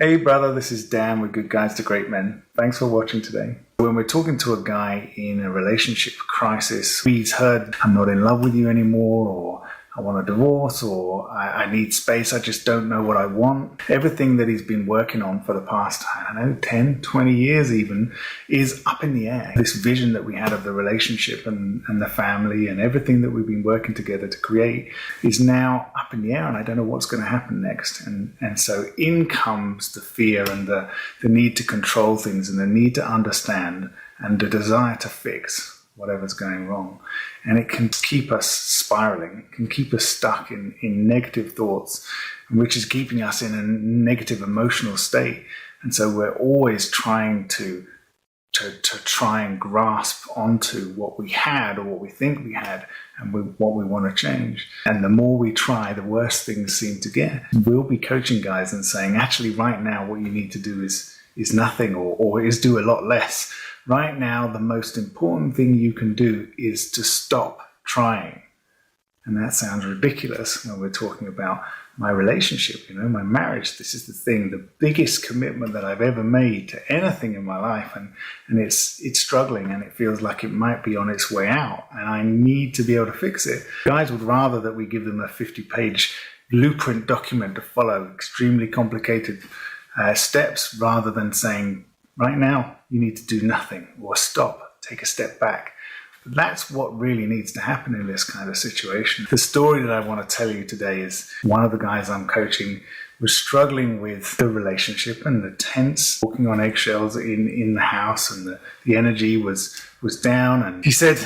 Hey brother, this is Dan with Good Guides to Great Men. Thanks for watching today. When we're talking to a guy in a relationship crisis, he's heard, I'm not in love with you anymore, or I want a divorce, or I need space, I just don't know what I want. Everything that he's been working on for the past, 10, 20 years even, is up in the air. This vision that we had of the relationship and the family and everything that we've been working together to create is now up in the air, and I don't know what's going to happen next. And so in comes the fear and the need to control things and the need to understand and the desire to fix whatever's going wrong. And it can keep us spiraling, can keep us stuck in negative thoughts, which is keeping us in a negative emotional state. And so we're always trying to try and grasp onto what we had or what we think we had and what we want to change. And the more we try, the worse things seem to get. We'll be coaching guys and saying, actually right now what you need to do is nothing or is do a lot less. Right now, the most important thing you can do is to stop trying. And that sounds ridiculous when we're talking about my relationship, my marriage. This is the thing, the biggest commitment that I've ever made to anything in my life. And it's struggling and it feels like it might be on its way out. And I need to be able to fix it. Guys would rather that we give them a 50-page blueprint document to follow, extremely complicated steps, rather than saying, right now, you need to do nothing or stop, take a step back. But that's what really needs to happen in this kind of situation. The story that I want to tell you today is one of the guys I'm coaching was struggling with the relationship and the tense, walking on eggshells in the house, and the energy was down. And he said,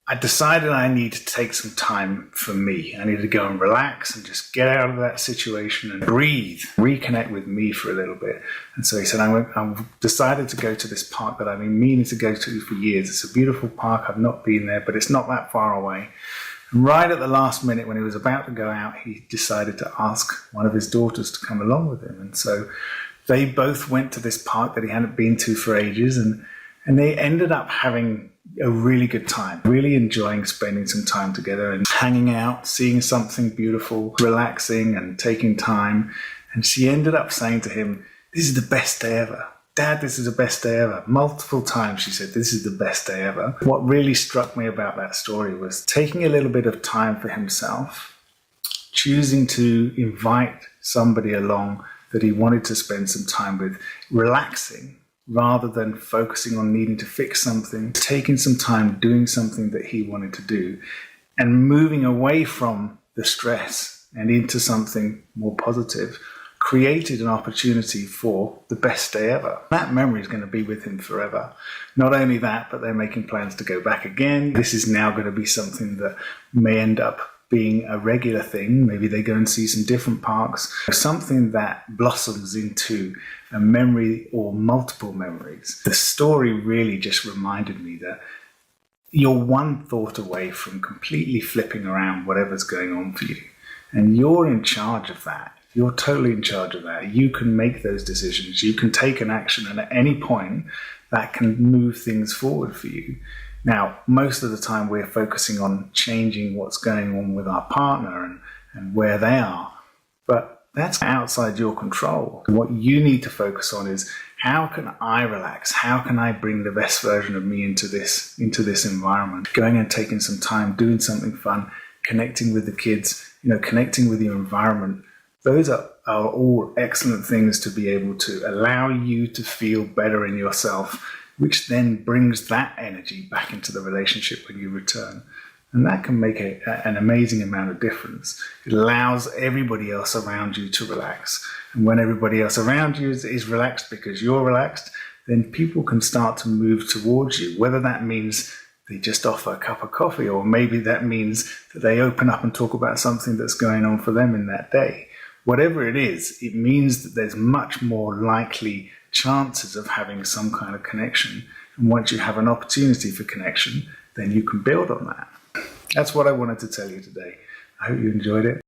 I decided I need to take some time for me. I need to go and relax and just get out of that situation and breathe, reconnect with me for a little bit. And so he said, I've decided to go to this park that I've been meaning to go to for years. It's a beautiful park. I've not been there, but it's not that far away. And right at the last minute, when he was about to go out, he decided to ask one of his daughters to come along with him. And so they both went to this park that he hadn't been to for ages, and they ended up having a really good time, really enjoying spending some time together and hanging out, seeing something beautiful, relaxing and taking time. And she ended up saying to him, this is the best day ever. Dad, this is the best day ever. Multiple times she said, this is the best day ever. What really struck me about that story was taking a little bit of time for himself, choosing to invite somebody along that he wanted to spend some time with, relaxing, rather than focusing on needing to fix something, taking some time doing something that he wanted to do, and moving away from the stress and into something more positive, created an opportunity for the best day ever. That memory is going to be with him forever. Not only that, but they're making plans to go back again. This is now going to be something that may end up being a regular thing. Maybe they go and see some different parks, something that blossoms into a memory or multiple memories. The story really just reminded me that you're one thought away from completely flipping around whatever's going on for you. And you're in charge of that. You're totally in charge of that. You can make those decisions. You can take an action, and at any point that can move things forward for you. Now, most of the time we're focusing on changing what's going on with our partner and where they are, but that's outside your control. What you need to focus on is, how can I relax? How can I bring the best version of me into this environment? Going and taking some time, doing something fun, connecting with the kids, connecting with your environment. Those are all excellent things to be able to allow you to feel better in yourself, which then brings that energy back into the relationship when you return. And that can make an amazing amount of difference. It allows everybody else around you to relax. And when everybody else around you is relaxed because you're relaxed, then people can start to move towards you, whether that means they just offer a cup of coffee, or maybe that means that they open up and talk about something that's going on for them in that day. Whatever it is, it means that there's much more likely chances of having some kind of connection. And once you have an opportunity for connection, then you can build on that. That's what I wanted to tell you today. I hope you enjoyed it.